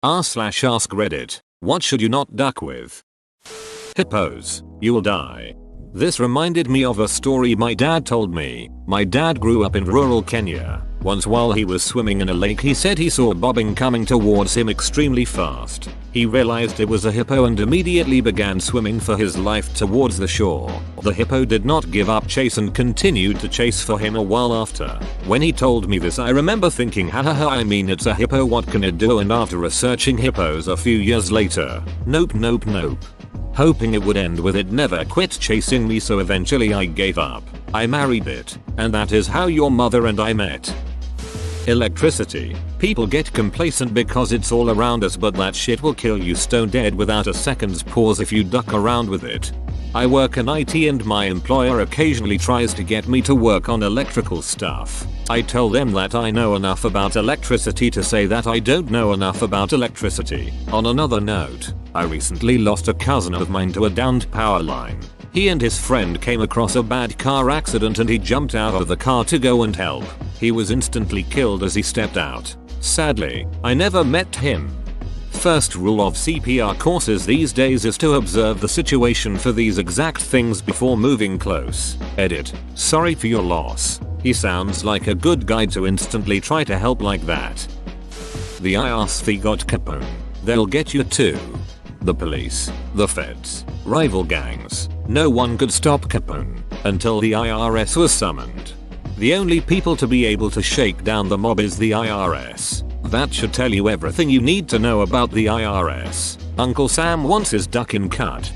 r/ask Reddit. What should you not duck with? Hippos. You'll die. This reminded me of a story my dad told me. My dad grew up in rural Kenya. Once while he was swimming in a lake he said he saw bobbing coming towards him extremely fast. He realized it was a hippo and immediately began swimming for his life towards the shore. The hippo did not give up chase and continued to chase for him a while after. When he told me this I remember thinking hahaha, I mean it's a hippo, what can it do? And after researching hippos a few years later, nope. Hoping it would end with it never quit chasing me, so eventually I gave up. I married it, and that is how your mother and I met. Electricity. People get complacent because it's all around us, but that shit will kill you stone dead without a second's pause if you duck around with it. I work in IT and my employer occasionally tries to get me to work on electrical stuff. I tell them that I know enough about electricity to say that I don't know enough about electricity. On another note, I recently lost a cousin of mine to a downed power line. He and his friend came across a bad car accident and he jumped out of the car to go and help. He was instantly killed as he stepped out. Sadly, I never met him. First rule of CPR courses these days is to observe the situation for these exact things before moving close. Edit. Sorry for your loss. He sounds like a good guy to instantly try to help like that. The IRC got Capone. They'll get you too. The police, the feds, rival gangs. No one could stop Capone until the IRS was summoned. The only people to be able to shake down the mob is the IRS. That should tell you everything you need to know about the IRS. Uncle Sam wants his ducking cut.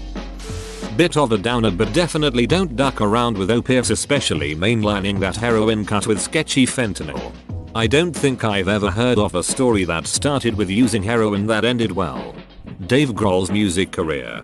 Bit of a downer, but definitely don't duck around with opiates, especially mainlining that heroin cut with sketchy fentanyl. I don't think I've ever heard of a story that started with using heroin that ended well. Dave Grohl's music career.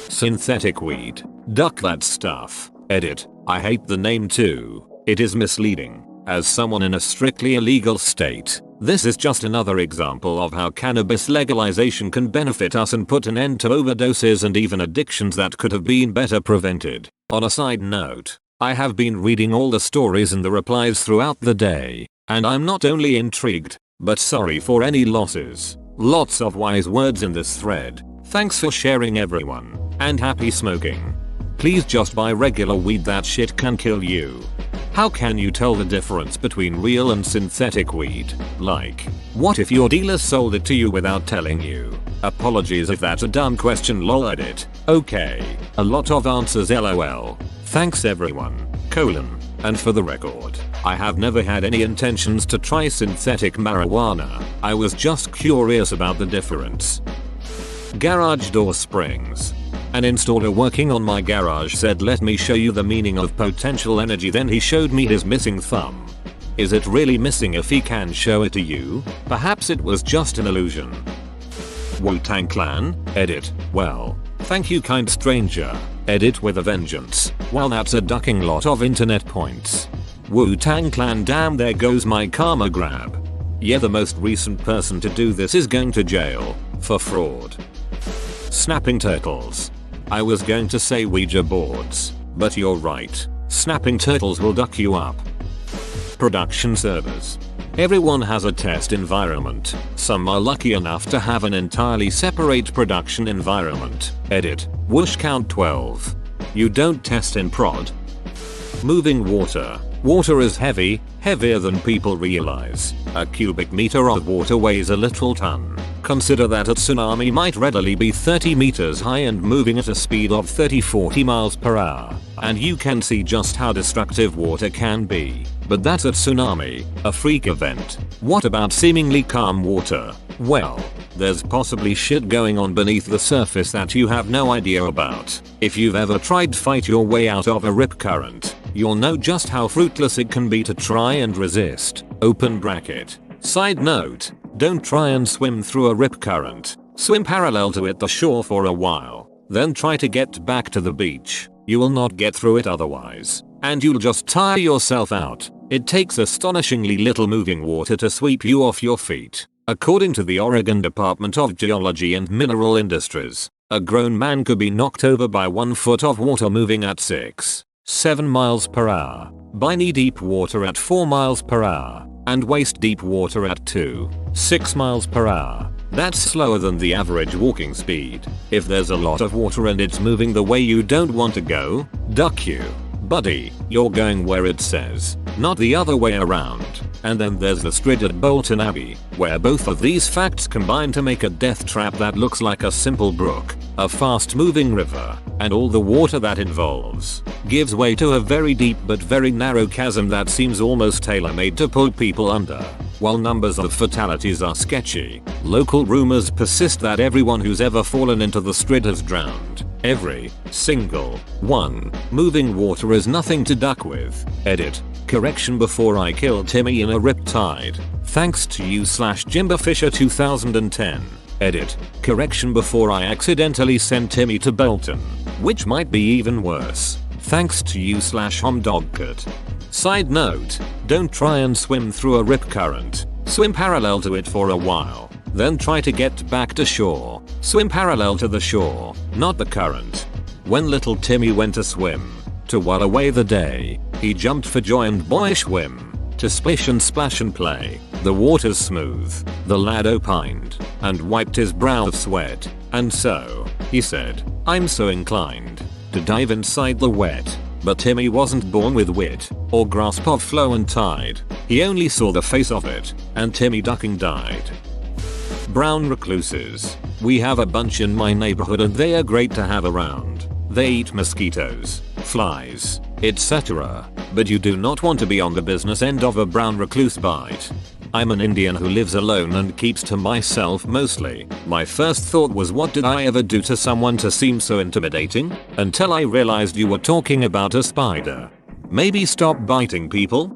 Synthetic weed. Duck that stuff. Edit. I hate the name too. It is misleading. As someone in a strictly illegal state, this is just another example of how cannabis legalization can benefit us and put an end to overdoses and even addictions that could have been better prevented. On a side note, I have been reading all the stories and the replies throughout the day, and I'm not only intrigued, but sorry for any losses. Lots of wise words in this thread. Thanks for sharing everyone, and happy smoking. Please just buy regular weed, that shit can kill you. How can you tell the difference between real and synthetic weed? Like, what if your dealer sold it to you without telling you? Apologies if that's a dumb question, lol. Edit. Okay, a lot of answers lol. Thanks everyone, and for the record, I have never had any intentions to try synthetic marijuana. I was just curious about the difference. Garage door springs. An installer working on my garage said, let me show you the meaning of potential energy. Then he showed me his missing thumb. Is it really missing if he can show it to you? Perhaps it was just an illusion. Wu-Tang Clan? Edit. Well, thank you kind stranger. Edit with a vengeance. Well, that's a ducking lot of internet points. Wu-Tang Clan, damn, there goes my karma grab. Yeah, the most recent person to do this is going to jail for fraud. Snapping turtles. I was going to say Ouija boards, but you're right. Snapping turtles will duck you up. Production servers. Everyone has a test environment. Some are lucky enough to have an entirely separate production environment. Edit. Whoosh count 12. You don't test in prod. Moving water. Water is heavy, heavier than people realize. A cubic meter of water weighs a literal ton. Consider that a tsunami might readily be 30 meters high and moving at a speed of 30-40 miles per hour. And you can see just how destructive water can be. But that's a tsunami, a freak event. What about seemingly calm water? Well, there's possibly shit going on beneath the surface that you have no idea about. If you've ever tried to fight your way out of a rip current, you'll know just how fruitless it can be to try and resist. Open bracket. Side note, don't try and swim through a rip current. Swim parallel to it, the shore, for a while. Then try to get back to the beach. You will not get through it otherwise, and you'll just tire yourself out. It takes astonishingly little moving water to sweep you off your feet. According to the Oregon Department of Geology and Mineral Industries, a grown man could be knocked over by 1 foot of water moving at 6-7 miles per hour, by knee-deep water at 4 miles per hour, and waist-deep water at 2-6 miles per hour. That's slower than the average walking speed. If there's a lot of water and it's moving the way you don't want to go, duck you. Buddy, you're going where it says, not the other way around. And then there's the Strid at Bolton Abbey, where both of these facts combine to make a death trap that looks like a simple brook, a fast moving river, and all the water that involves gives way to a very deep but very narrow chasm that seems almost tailor-made to pull people under. While numbers of fatalities are sketchy, local rumors persist that everyone who's ever fallen into the Strid has drowned. Every single one. Moving water is nothing to duck with. Edit. Correction before I killed Timmy in a riptide. Thanks to you /Jimberfisher 2010. Edit. Correction before I accidentally sent Timmy to Bolton. Which might be even worse. Thanks to you /Homdogcut. Side note, don't try and swim through a rip current. Swim parallel to it for a while. Then try to get back to shore. Swim parallel to the shore, not the current. When little Timmy went to swim, to while away the day, he jumped for joy and boyish whim. To splish and splash and play, the water's smooth, the lad opined, and wiped his brow of sweat. And so, he said, I'm so inclined to dive inside the wet. But Timmy wasn't born with wit, or grasp of flow and tide. He only saw the face of it, and Timmy ducking died. Brown recluses. We have a bunch in my neighborhood and they are great to have around. They eat mosquitoes, flies, etc. But you do not want to be on the business end of a brown recluse bite. I'm an Indian who lives alone and keeps to myself mostly. My first thought was, what did I ever do to someone to seem so intimidating? Until I realized you were talking about a spider. Maybe stop biting people?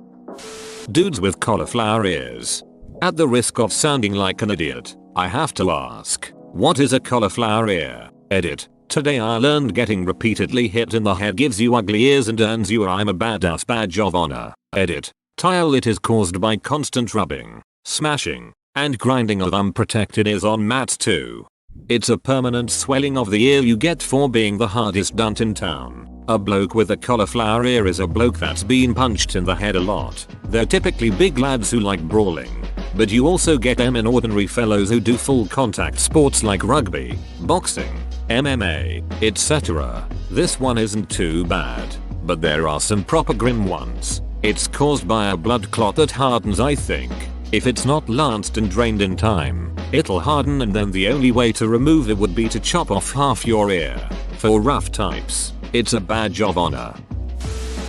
Dudes with cauliflower ears. At the risk of sounding like an idiot, I have to ask, what is a cauliflower ear? Edit. Today I learned getting repeatedly hit in the head gives you ugly ears and earns you a I'm a badass badge of honor. Edit. Tile it is caused by constant rubbing, smashing, and grinding of unprotected ears on mats too. It's a permanent swelling of the ear you get for being the hardest dunt in town. A bloke with a cauliflower ear is a bloke that's been punched in the head a lot. They're typically big lads who like brawling. But you also get them in ordinary fellows who do full contact sports like rugby, boxing, MMA, etc. This one isn't too bad, but there are some proper grim ones. It's caused by a blood clot that hardens, I think. If it's not lanced and drained in time, it'll harden, and then the only way to remove it would be to chop off half your ear. For rough types, it's a badge of honor.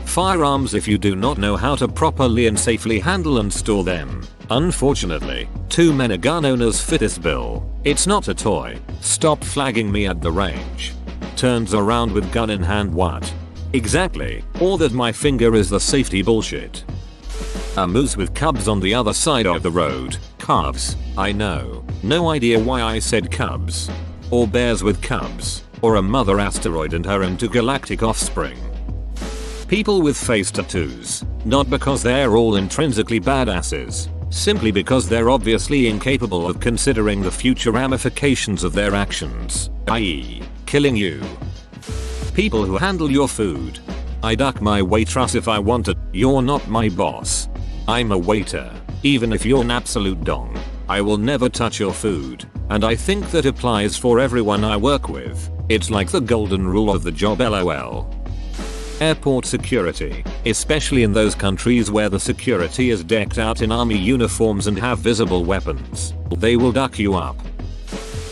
Firearms. If you do not know how to properly and safely handle and store them, unfortunately, too many gun owners fit this bill. It's not a toy. Stop flagging me at the range. Turns around with gun in hand. What? Exactly. Or that my finger is the safety bullshit. A moose with cubs on the other side of the road. Calves. I know. No idea why I said cubs. Or bears with cubs. Or a mother asteroid and her intergalactic offspring. People with face tattoos. Not because they're all intrinsically badasses. Simply because they're obviously incapable of considering the future ramifications of their actions, i.e., killing you. People who handle your food. I duck my waitress if I want it. You're not my boss. I'm a waiter. Even if you're an absolute dong, I will never touch your food. And I think that applies for everyone I work with. It's like the golden rule of the job, lol. Airport security, especially in those countries where the security is decked out in army uniforms and have visible weapons. They will duck you up.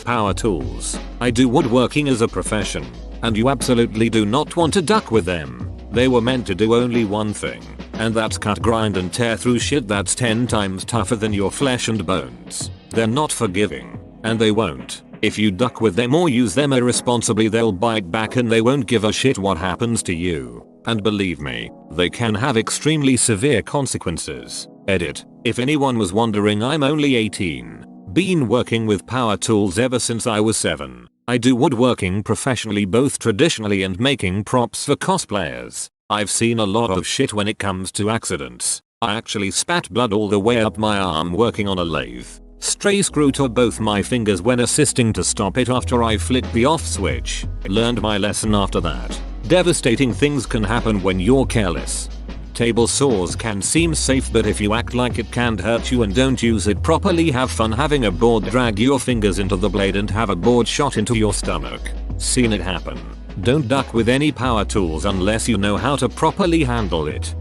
Power tools. I do woodworking as a profession, and you absolutely do not want to duck with them. They were meant to do only one thing, and that's cut, grind, and tear through shit that's 10 times tougher than your flesh and bones. They're not forgiving, and they won't. If you duck with them or use them irresponsibly, they'll bite back and they won't give a shit what happens to you. And believe me, they can have extremely severe consequences. Edit. If anyone was wondering, I'm only 18. Been working with power tools ever since I was 7. I do woodworking professionally, both traditionally and making props for cosplayers. I've seen a lot of shit when it comes to accidents. I actually spat blood all the way up my arm working on a lathe. Stray screw to both my fingers when assisting to stop it after I flicked the off switch. Learned my lesson after that. Devastating things can happen when you're careless. Table saws can seem safe, but if you act like it can't hurt you and don't use it properly, have fun having a board drag your fingers into the blade and have a board shot into your stomach. Seen it happen. Don't duck with any power tools unless you know how to properly handle it.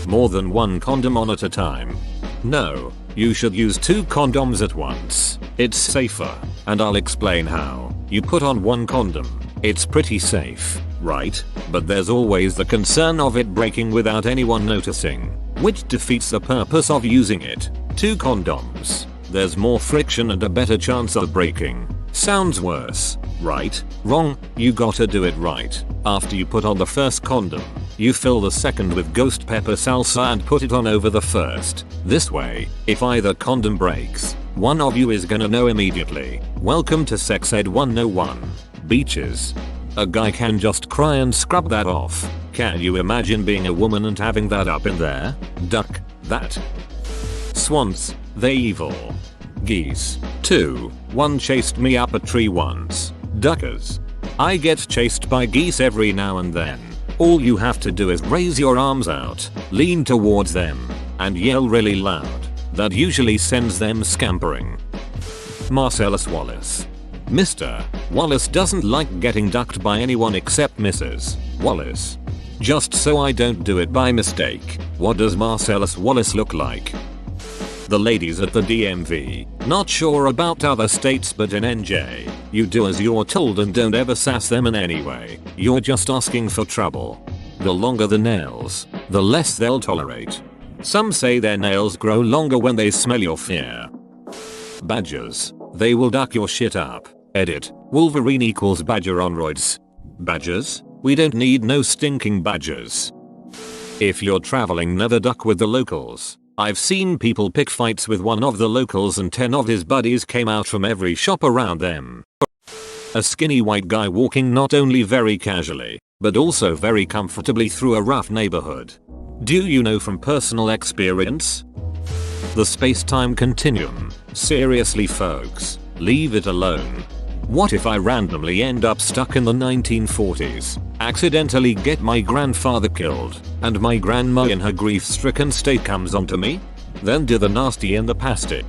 More than one condom on at a time. No, you should use 2 condoms at once. It's safer, and I'll explain how. You put on 1 condom. It's pretty safe, right? But there's always the concern of it breaking without anyone noticing, which defeats the purpose of using it. 2 condoms. There's more friction and a better chance of breaking. Sounds worse, right? Wrong, you gotta do it right. After you put on the first condom, you fill the second with ghost pepper salsa and put it on over the first. This way, if either condom breaks, one of you is gonna know immediately. Welcome to Sex Ed 101. Beaches. A guy can just cry and scrub that off. Can you imagine being a woman and having that up in there? Duck that. Swans, they evil. Geese. 2. One chased me up a tree once. Duckers. I get chased by geese every now and then. All you have to do is raise your arms out, lean towards them, and yell really loud. That usually sends them scampering. Marcellus Wallace. Mr. Wallace doesn't like getting ducked by anyone except Mrs. Wallace. Just so I don't do it by mistake, what does Marcellus Wallace look like? The ladies at the DMV. Not sure about other states, but in NJ, you do as you're told and don't ever sass them in any way. You're just asking for trouble. The longer the nails, the less they'll tolerate. Some say their nails grow longer when they smell your fear. Badgers. They will duck your shit up. Edit. Wolverine equals badger on roids. Badgers? We don't need no stinking badgers. If you're traveling, never duck with the locals. I've seen people pick fights with one of the locals and 10 of his buddies came out from every shop around them. A skinny white guy walking not only very casually, but also very comfortably through a rough neighborhood. Do you know from personal experience? The space-time continuum. Seriously folks, leave it alone. What if I randomly end up stuck in the 1940s, accidentally get my grandfather killed, and my grandma in her grief-stricken state comes onto me? Then do the nasty and the pasty.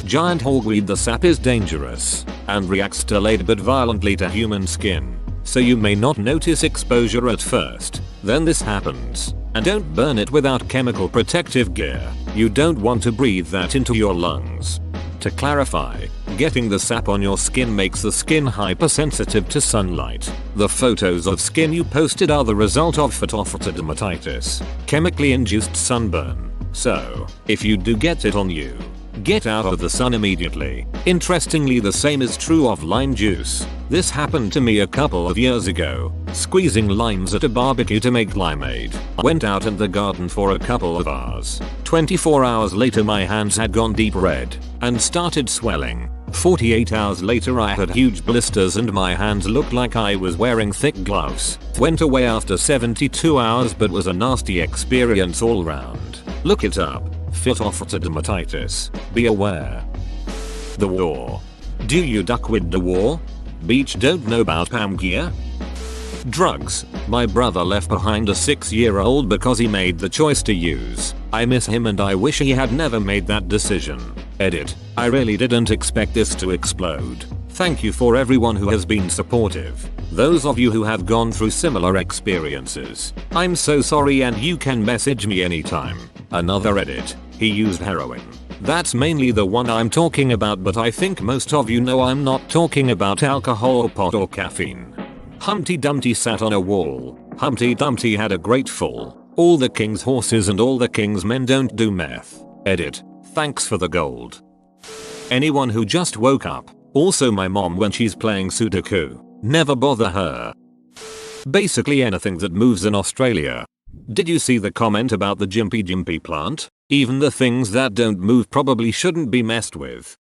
Giant hogweed. The sap is dangerous, and reacts delayed but violently to human skin, so you may not notice exposure at first. Then this happens, and don't burn it without chemical protective gear. You don't want to breathe that into your lungs. To clarify, getting the sap on your skin makes the skin hypersensitive to sunlight. The photos of skin you posted are the result of photophotoddermatitis, chemically induced sunburn. So, if you do get it on you, get out of the sun immediately. Interestingly, the same is true of lime juice. This happened to me a couple of years ago, squeezing limes at a barbecue to make limeade. Went out in the garden for a couple of hours. 24 hours later my hands had gone deep red and started swelling. 48 hours later I had huge blisters and my hands looked like I was wearing thick gloves. Went away after 72 hours but was a nasty experience all round. Look it up. Phytophotoddermatitis. Be aware. The war. Do you duck with the war? Beach. Don't know about Pamgear? Drugs. My brother left behind a 6-year-old because he made the choice to use. I miss him and I wish he had never made that decision. Edit. I really didn't expect this to explode. Thank you for everyone who has been supportive. Those of you who have gone through similar experiences, I'm so sorry and you can message me anytime. Another edit. He used heroin. That's mainly the one I'm talking about, but I think most of you know I'm not talking about alcohol or pot or caffeine. Humpty Dumpty sat on a wall. Humpty Dumpty had a great fall. All the king's horses and all the king's men don't do meth. Edit. Thanks for the gold. Anyone who just woke up. Also my mom when she's playing Sudoku. Never bother her. Basically anything that moves in Australia. Did you see the comment about the Gympie Gympie plant? Even the things that don't move probably shouldn't be messed with.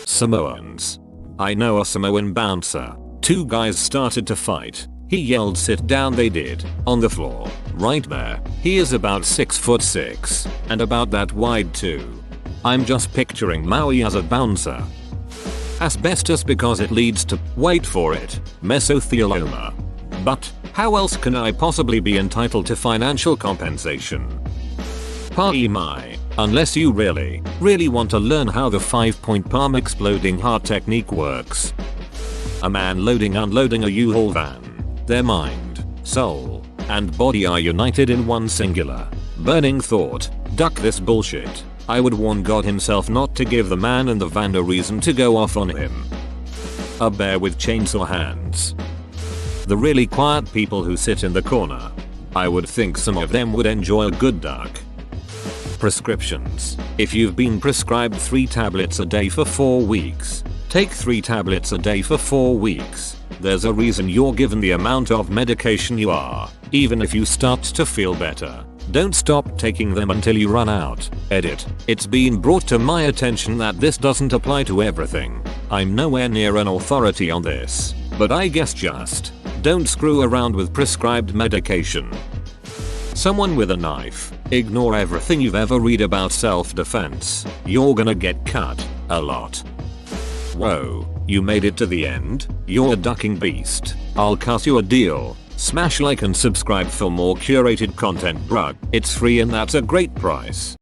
Samoans. I know a Samoan bouncer. 2 guys started to fight. He yelled sit down, they did. On the floor. Right there. He is about 6'6", and about that wide too. I'm just picturing Maui as a bouncer. Asbestos because it leads to, wait for it, mesothelioma. But, How else can I possibly be entitled to financial compensation? Pie my. Unless you really want to learn how the 5-point palm exploding heart technique works. A man unloading a U-Haul van. Their mind, soul, and body are united in one singular, burning thought. Duck this bullshit. I would warn God himself not to give the man and the van a reason to go off on him. A bear with chainsaw hands. The really quiet people who sit in the corner. I would think some of them would enjoy a good duck. Prescriptions. If you've been prescribed 3 tablets a day for 4 weeks, take 3 tablets a day for 4 weeks. There's a reason you're given the amount of medication you are, even if you start to feel better. Don't stop taking them until you run out. Edit. It's been brought to my attention that this doesn't apply to everything. I'm nowhere near an authority on this, but I guess just don't screw around with prescribed medication. Someone with a knife. Ignore everything you've ever read about self-defense. You're gonna get cut a lot. Whoa, you made it to the end? You're a ducking beast. I'll cut you a deal. Smash like and subscribe for more curated content, bruh. It's free and that's a great price.